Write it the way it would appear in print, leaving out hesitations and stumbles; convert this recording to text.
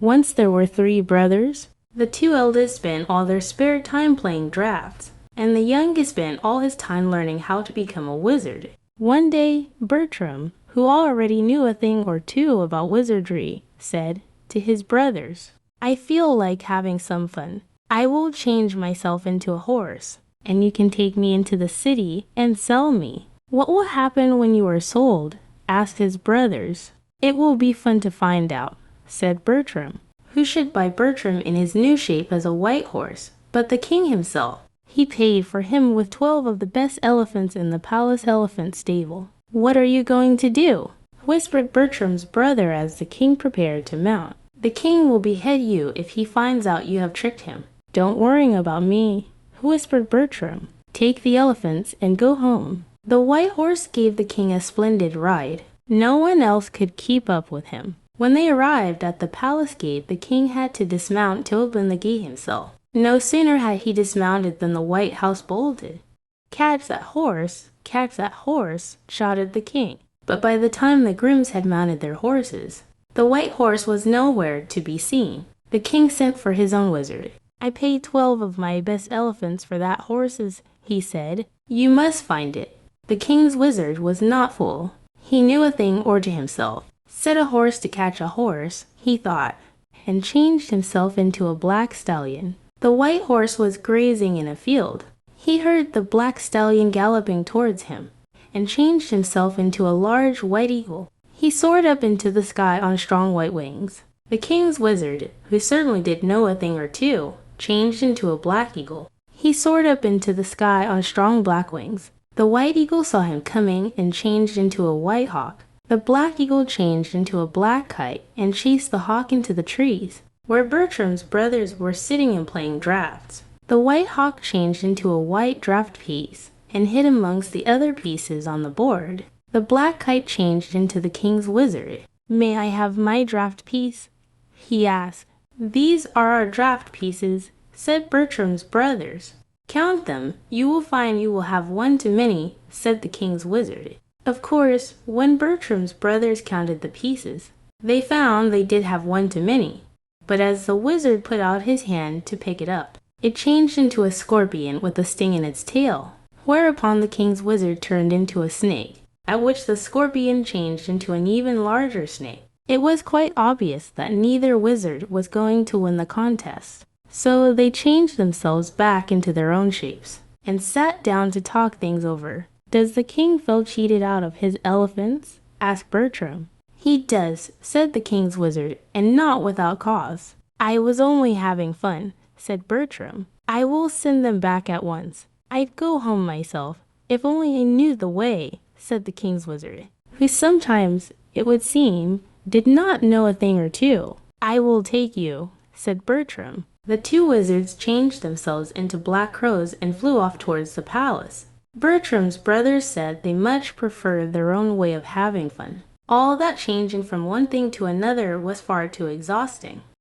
Once there were 3 brothers. The 2 eldest spent all their spare time playing drafts, and the youngest spent all his time learning how to become a wizard. One day, Bertram, who already knew a thing or two about wizardry, said to his brothers, "I feel like having some fun. I will change myself into a horse, and you can take me into the city and sell me." "What will happen when you are sold?" asked his brothers. "It will be fun to find out," said Bertram. Who should buy Bertram in his new shape as a white horse but the king himself? He paid for him with 12 of the best elephants in the palace elephant stable. "What are you going to do?" whispered Bertram's brother as the king prepared to mount. "The king will behead you if he finds out you have tricked him." "Don't worry about me," whispered Bertram. "Take the elephants and go home." The white horse gave the king a splendid ride. No one else could keep up with him. When they arrived at the palace gate, the king had to dismount to open the gate himself. No sooner had he dismounted than the white house bolted. "Catch that horse! Catch that horse!" shouted the king. But by the time the grooms had mounted their horses, the white horse was nowhere to be seen. The king sent for his own wizard. "I paid 12 of my best elephants for that horses," he said. "You must find it." The king's wizard was not fool. He knew a thing or two himself. "Set a horse to catch a horse," he thought, and changed himself into a black stallion. The white horse was grazing in a field. He heard the black stallion galloping towards him, and changed himself into a large white eagle. He soared up into the sky on strong white wings. The king's wizard, who certainly did know a thing or two, changed into a black eagle. He soared up into the sky on strong black wings. The white eagle saw him coming and changed into a white hawk. The black eagle changed into a black kite and chased the hawk into the trees, where Bertram's brothers were sitting and playing drafts. The white hawk changed into a white draft piece and hid amongst the other pieces on the board. The black kite changed into the king's wizard. "May I have my draft piece?" he asked. "These are our draft pieces," said Bertram's brothers. "Count them. You will find you will have one too many," said the king's wizard. Of course, when Bertram's brothers counted the pieces, they found they did have one too many. But as the wizard put out his hand to pick it up, it changed into a scorpion with a sting in its tail, whereupon the king's wizard turned into a snake, at which the scorpion changed into an even larger snake. It was quite obvious that neither wizard was going to win the contest, so they changed themselves back into their own shapes, and sat down to talk things over. "Does the king feel cheated out of his elephants?" asked Bertram. "He does," said the king's wizard, "and not without cause." "I was only having fun," said Bertram. "I will send them back at once. I'd go home myself, if only I knew the way," said the king's wizard, who sometimes, it would seem, did not know a thing or two. "I will take you," said Bertram. The 2 wizards changed themselves into black crows and flew off towards the palace. Bertram's brothers said they much preferred their own way of having fun. All that changing from one thing to another was far too exhausting.